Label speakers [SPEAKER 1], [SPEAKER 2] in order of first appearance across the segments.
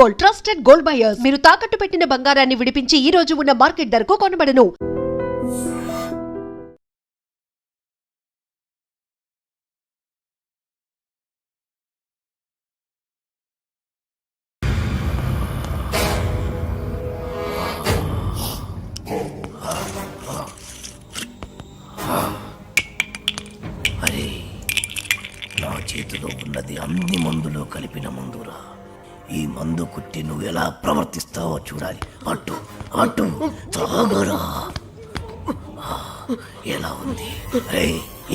[SPEAKER 1] Gold, trusted gold buyers. మీరు తాకట్టు పెట్టిన బంగారాన్ని విడిపించి ఈ రోజు ఉన్న మార్కెట్ ధరకు కొనబడను.
[SPEAKER 2] అరే, నా చేతిలో ఉన్నది అన్ని మందులో కలిపిన మందురా. ఈ మందు కుట్టి నువ్వు ఎలా ప్రవర్తిస్తావో చూడాలి. అటు అటు తాగరా. ఎలా ఉంది? రే,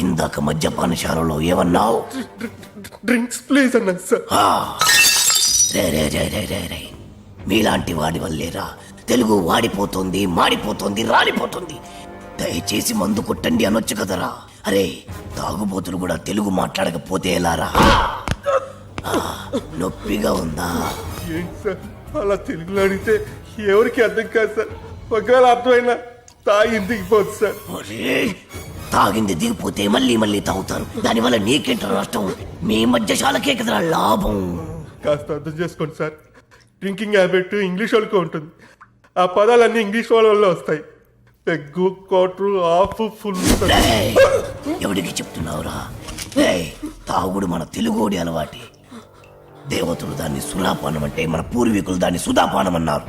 [SPEAKER 2] ఇందాక మద్యపానశాలలో ఏమన్నావు?
[SPEAKER 3] డ్రింక్స్ ప్లీజ్ అన్నాను సార్.
[SPEAKER 2] రే రే రే రే రే రే, మీలాంటి వాడి వల్లేరా తెలుగు వాడిపోతుంది, మాడిపోతుంది, రాలిపోతుంది. దయచేసి మందు కొట్టండి అనొచ్చు కదరా. అరే, తాగుబోతులు కూడా తెలుగు మాట్లాడకపోతే ఎలారా? నొప్పిగా ఉందా?
[SPEAKER 3] ఏంటి సార్ అలా తెలుగులో అడిగితే ఎవరికి అర్థం కాదు సార్. ఒకవేళ అర్థమైనా తాగింది దిగిపోదు సార్.
[SPEAKER 2] తాగింది దిగిపోతే మళ్ళీ మళ్ళీ తాగుతారు. దానివల్ల నీకేంట నష్టం? మీ మధ్యశాలకే కదరా లాభం.
[SPEAKER 3] కాస్త అర్థం చేసుకోండి సార్. డ్రింకింగ్ హ్యాబిట్ ఇంగ్లీష్ వాళ్ళకి ఉంటుంది. ఆ పదాలన్నీ ఇంగ్లీష్ వాళ్ళ వల్ల వస్తాయి. Peg, quarter, half, full.
[SPEAKER 2] ఎవడికి చెప్తున్నావురా? తాగుడు మన తెలుగోడి అలవాటి. దేవతలు దాన్ని సురాపానం అంటే, మన పూర్వీకులు దాన్ని సుధాపానం అన్నారు.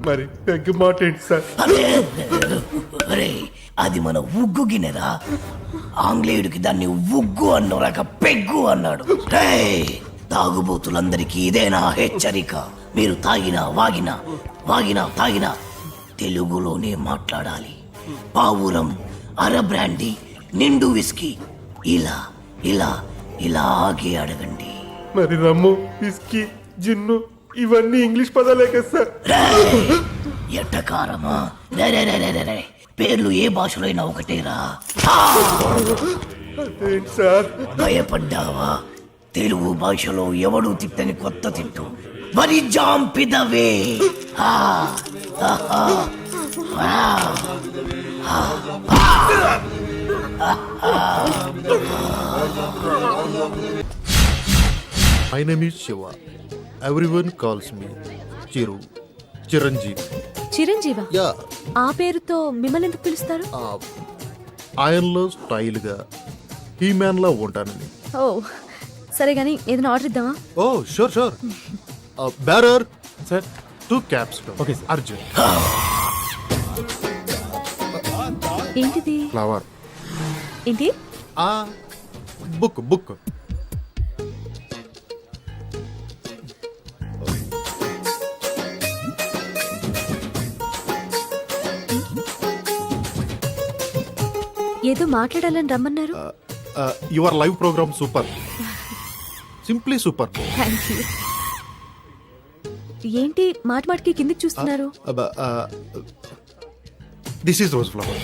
[SPEAKER 3] మరి పెగ్గు మాట ఏంటి సార్?
[SPEAKER 2] అరే, అది మన ఉగ్గు గిన్నెరా. ఆంగ్లేయుడికి దాన్ని ఉగ్గు అన్నరాక పెగ్గు అన్నాడు. తాగుబోతులందరికీ ఇదేనా హెచ్చరిక? మీరు తాగినా వాగినా, వాగినా తాగినా తెలుగులోనే మాట్లాడాలి. పావురం, అర బ్రాండీ, నిండు విస్కీ ఇలా ఇలా ఇలాగే అడగండి.
[SPEAKER 3] మరి రమ్ము, విస్కీ, జిన్ను ఇవన్నీ ఇంగ్లీష్ పదాలే కదా సార్.
[SPEAKER 2] ఎట్టకారమా? పేర్లు ఏ భాషలో అయినా ఒకటేరా.
[SPEAKER 3] అదేంటి సార్?
[SPEAKER 2] భయపడ్డావా? తెలుగు భాషలో ఎవడు తిట్టని కొత్త తిట్టు మరి జాంపిదవే.
[SPEAKER 4] My name is Shiva. Everyone calls me Chiranjeevi.
[SPEAKER 5] చిరంజీవా?
[SPEAKER 4] యా.
[SPEAKER 5] ఆ పేరుతో మిమ్మల్ని ఎందుకు పిలుస్తారు?
[SPEAKER 4] ఆయనలో స్టైల్గా హీమ్యాన్లా ఉంటానని.
[SPEAKER 5] ఓ సరే గానీ ఏదైనా ఆర్డర్ ఇద్దామా?
[SPEAKER 4] Oh sure sure. Bearer sir, 2 caps. Okay sir. Arjun.
[SPEAKER 5] ఏంటిది?
[SPEAKER 4] ఫ్లవర్.
[SPEAKER 5] ఏంటి?
[SPEAKER 4] బుక్.
[SPEAKER 5] ఏదో మాట్లాడాలని రమ్మన్నారు.
[SPEAKER 4] Your live program super, simply super.
[SPEAKER 5] Thank you. ఏంటి మాటికి కిందికి చూస్తున్నారు?
[SPEAKER 4] This is rose flower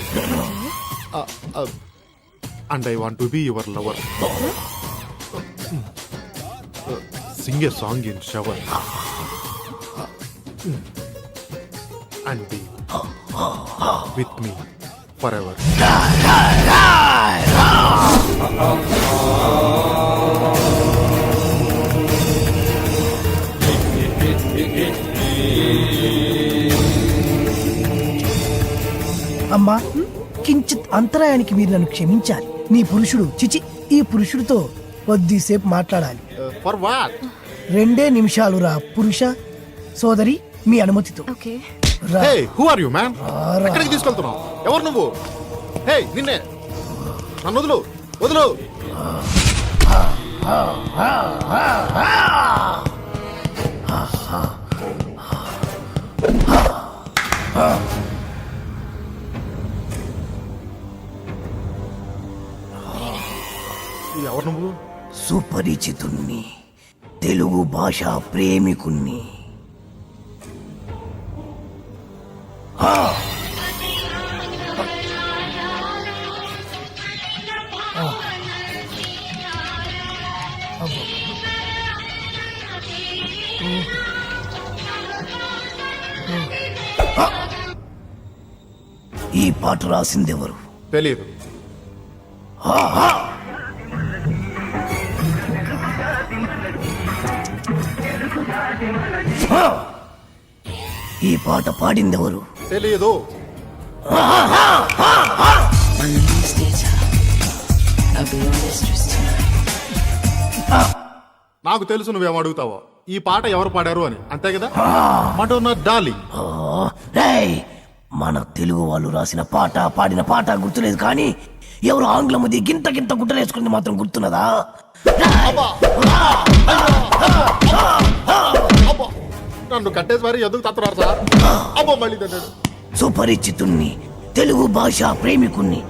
[SPEAKER 4] and I want to be your lover. Sing a song in shower and be with me forever.
[SPEAKER 6] అమ్మా, కించిత్ అంతరాయానికి మీరు నన్ను క్షమించాలి. నీ పురుషుడు చిచి ఈ పురుషుడితో కొద్దిసేపు మాట్లాడాలి.
[SPEAKER 4] For what?
[SPEAKER 6] 2 నిమిషాలు రా పురుష సోదరి, మీ అనుమతితో.
[SPEAKER 5] Okay.
[SPEAKER 4] Hey, who are you man? ఎక్కడికి తీసుకెళ్తున్నావు? ఎవరు నువ్వు? హే, నిన్నే. నన్ను వదులు. ఎవరు నువ్వు?
[SPEAKER 2] సుపరిచితుణ్ణి, తెలుగు భాష ప్రేమికుణ్ణి. ఈ పాట రాసిందెవరు?
[SPEAKER 4] తెలియదు.
[SPEAKER 2] ఈ పాట పాడిందెవరు?
[SPEAKER 4] తెలియదు. నాకు తెలుసు నువ్వేం అడుగుతావో. ఈ పాట ఎవరు పాడారు అని, అంతే కదా? Madonna darling.
[SPEAKER 2] రేయ్, మన తెలుగు వాళ్ళు రాసిన పాట పాడిన పాట గుర్తులేదు, కానీ ఎవరు ఆంగ్లముది గింత గింత గుట్టలేసుకుంది మాత్రం గుర్తున్నదా?
[SPEAKER 4] నన్ను కట్టేసి మరి ఎందుకు తత్తున్నారు సార్? అబ్బో మళ్ళీ తిన్నాడు.
[SPEAKER 2] సుపరిచితుణ్ణి, తెలుగు భాష ప్రేమికుణ్ణి.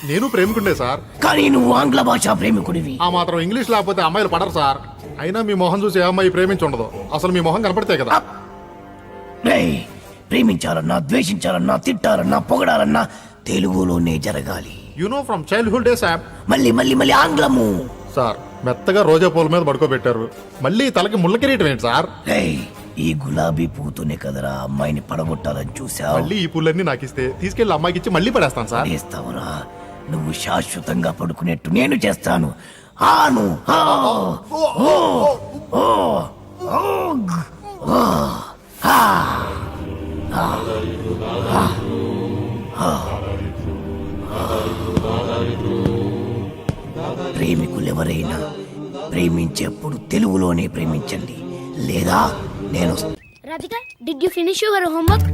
[SPEAKER 4] నేను ప్రేమికుండే సార్.
[SPEAKER 2] కానీ నువ్వు ఆంగ్ల భాష ప్రేమికుడివి.
[SPEAKER 4] ఆ మాత్రం ఇంగ్లీష్ లేకపోతే అమ్మాయిలు పడరు సార్. అయినా మీ మొహం చూసి ఏ అమ్మాయి ప్రేమించి ఉండదు. అసలు మీ మొహం కనపడితే కదా.
[SPEAKER 2] రేయ్, ప్రేమించాలన్నా, ద్వేషించాలన్నా, తిట్టాలన్నా, పొగడాలన్నా తెలుగులోనే జరగాలి.
[SPEAKER 4] You know from childhood days app.
[SPEAKER 2] మళ్ళీ మళ్ళీ మళ్ళీ ఆంగ్లము.
[SPEAKER 4] సార్, మెత్తగా రోజా పూల మీద పడుకోబెట్టారు, మళ్ళీ తలకి ముళ్ళ కిరీటం ఏంటి సార్?
[SPEAKER 2] రేయ్, ఈ గులాబీ పూతోనే కదరా అమ్మాయిని పడగొట్టాలని చూసావు.
[SPEAKER 4] మళ్ళీ ఈ పూలన్నీ నాకు ఇస్తే తీసుకెళ్లి అమ్మాయికి ఇచ్చి మళ్ళీ పడేస్తాను సార్.
[SPEAKER 2] చేస్తావురా? నువ్వు శాశ్వతంగా పడుకునేట్టు నేను చేస్తాను. ఆను ఆ, ఓ, ఓ, ఓ, ఓ, ఆ, ఆ, ఆ, ఆ. ప్రేమికులెవరైనా ప్రేమించేప్పుడు తెలుగులోనే ప్రేమించండి, లేదా నేను.
[SPEAKER 7] Radhika, did you finish your homework?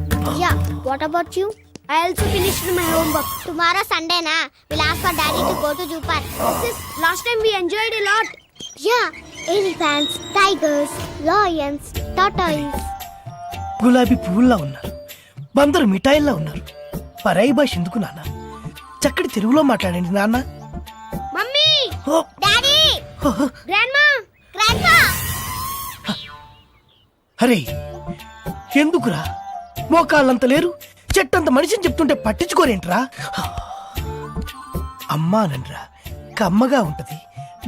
[SPEAKER 7] Yeah. What about you? I also finished my homework. Tomorrow Sunday na, we'll ask for daddy to go to zoo park. Sis, last time we enjoyed a lot. Yeah. Elephants, tigers, lions, tortoise.
[SPEAKER 6] గులాబీ పువ్వుల్లా ఉన్నారు, బందరు మిఠాయిల్లా ఉన్నారు. పరాయి భాష ఎందుకు నాన్న? చక్కటి తెలుగులో మాట్లాడండి నాన్న.
[SPEAKER 7] Mummy!
[SPEAKER 6] ఓ,
[SPEAKER 7] Daddy! Grandma! Grandpa!
[SPEAKER 6] అరే ఎందుకురా? మోకాళ్ళంత లేరు, చెట్టంత మనిషిని చెప్తుంటే పట్టించుకోరేంట్రా? అమ్మా అనండ్రా, కమ్మగా ఉంటది.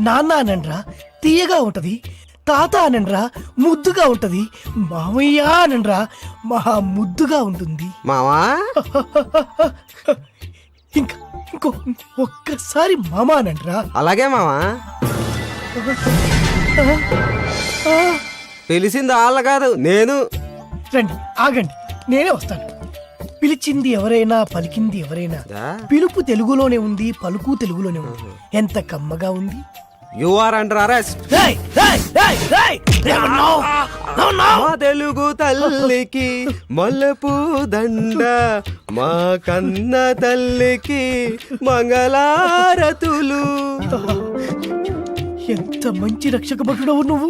[SPEAKER 6] నాన్న అనండ్రా, తీయగా ఉంటది. తాత అనండ్రా, ముద్దుగా ఉంటది. మామయ్య అనండ్రా, మహా ముద్దుగా ఉంటుంది.
[SPEAKER 8] మావా
[SPEAKER 6] ఇంకో ఒక్కసారి మామా అనండ్రా.
[SPEAKER 8] అలాగే మావా. పిలిచింది వాళ్ళ కాదు, నేను.
[SPEAKER 6] రండి, ఆగండి, నేనే వస్తాను. పిలిచింది ఎవరైనా, పలికింది ఎవరైనా,
[SPEAKER 8] దా.
[SPEAKER 6] పిలుపు తెలుగులోనే ఉంది, పలుకు తెలుగులోనే ఉంది. ఎంత కమ్మగా ఉంది.
[SPEAKER 8] You are under arrest.
[SPEAKER 2] రేయ్, రేయ్, రేయ్, రేయ్, ఏమన్నావ్?
[SPEAKER 8] మా తెలుగు తల్లికి మల్లెపూ దండ, మా కన్న తల్లికి మంగళారతులు.
[SPEAKER 6] ఎంత మంచి రక్షక భటుడవు నువ్వు.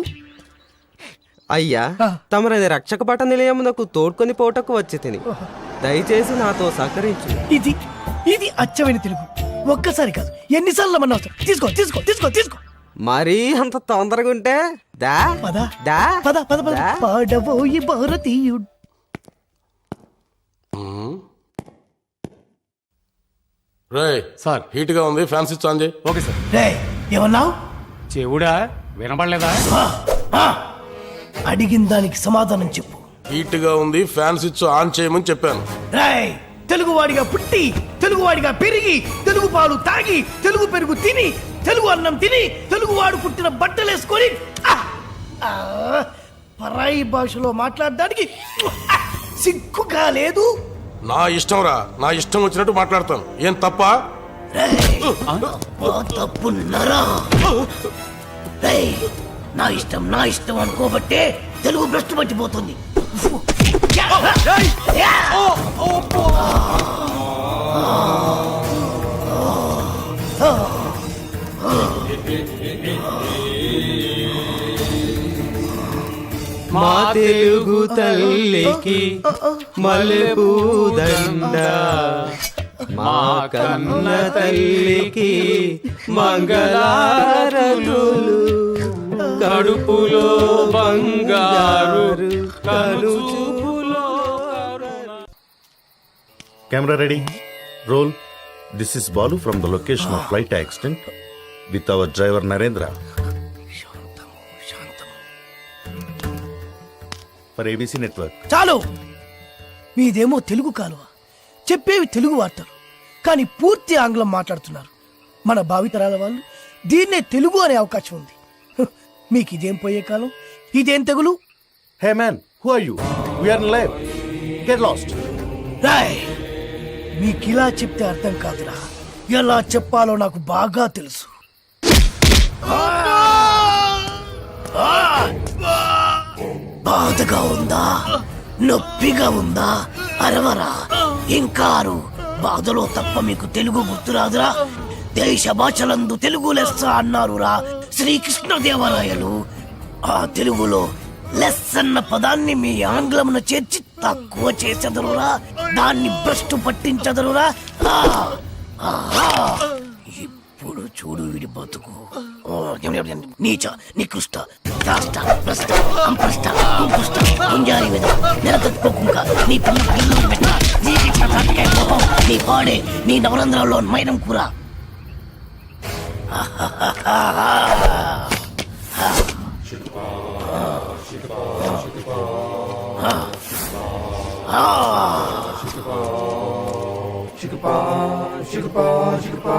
[SPEAKER 8] అయ్యా, తమరని రక్షక పట నిలయమునకు తోడ్కొని పోటకు వచ్చి తిని, దయచేసి నాతో సహకరించు.
[SPEAKER 6] ఇది ఇది అచ్చమైన తెలుగు. ఒక్కసారి కాదు, ఎన్నిసార్లు మన అవసరం. తీసుకో తీసుకో తీసుకో తీసుకో.
[SPEAKER 8] మరీ అంత తొందరగా ఉంటే దా
[SPEAKER 6] పద
[SPEAKER 8] దా
[SPEAKER 6] పద పద పద.
[SPEAKER 8] దా.
[SPEAKER 6] పాడబోయి భారతీయుడు.
[SPEAKER 9] రేయ్ సార్, హీట్ గా ఉంది, ఫ్యాన్ స్విచ్ ఆన్ చేయి.
[SPEAKER 10] Okay sir.
[SPEAKER 2] రేయ్, ఏమన్నావ్?
[SPEAKER 10] చెవుడా వినపడలేదా?
[SPEAKER 6] అడిగిన దానికి సమాధానం చెప్పు.
[SPEAKER 9] హీట్ గా ఉంది, ఫ్యాన్ స్విచ్ ఆన్ చేయమని చెప్పాను.
[SPEAKER 6] రేయ్, తెలుగువాడిగా పుట్టి, తెలుగువాడిగా పెరిగి, తెలుగు పాలు తాగి, తెలుగు పెరుగు తిని, తెలుగు అన్నం తిని, తెలుగువాడు పుట్టిన బట్టలేసుకొని పరాయి భాషలో మాట్లాడడానికి సిగ్గుగా లేదు.
[SPEAKER 9] నా ఇష్టం రా, నా ఇష్టం వచ్చినట్టు మాట్లాడతాను. ఏం తప్ప?
[SPEAKER 2] తప్పున్నారా? రేయ్, నా ఇష్టం అనుకోబట్టే తెలుగు భ్రష్టు పట్టిపోతుంది.
[SPEAKER 8] మా తెలుగు తల్లికి మల్లెపూ దండ, మా కన్న తల్లికి మంగళారతులు. కడుపులో బంగారు కనుచూపులో.
[SPEAKER 11] Camera ready. Roll. This is Balu from the location of flight accident with our driver Narendra. For ABC Network.
[SPEAKER 6] చాలు. మీదేమో తెలుగు కాలువ, చెప్పేవి తెలుగు వార్తలు, కానీ పూర్తి ఆంగ్లం మాట్లాడుతున్నారు. మన భావితరాల వాళ్ళు దీన్నే తెలుగు అనే అవకాశం ఉంది. మీకు ఇదేం పోయే కాలం, ఇదేం తెగులు?
[SPEAKER 11] Hey man, who are you? We are in live. Get lost.
[SPEAKER 6] Roy మీకిలా చెప్తే అర్థం కాదురా, ఎలా చెప్పాలో నాకు బాగా తెలుసు.
[SPEAKER 2] బాధగా ఉందా, నొప్పిగా ఉందా? అరవరా, ఇంకారు. బాధలో తప్ప మీకు తెలుగు గుర్తురాదురా? దేశ భాషలందు తెలుగు లెస్స అన్నారురా శ్రీకృష్ణదేవరాయలు. ఆ తెలుగులో లెస్ అన్న పదాన్ని మీ ఆంగ్లమున చేర్చి తక్కువ చేసెదరురా, దాన్ని భ్రష్టు పట్టించదరురా. ఇప్పుడు చూడు వీడి బతుకు. నీచ, నికృష్ట, రాష్ట, భ్రష్ట, కంప్రష్ట, కుంపుష్ట, గుంజారి మీద నెలతట్టుకోకుంక నీ పిల్లలు పెట్ట, నీ పాడే, నీ నవరంధ్రాల్లో మైనం కూర.
[SPEAKER 3] Shikapa, shikapa, shikapa.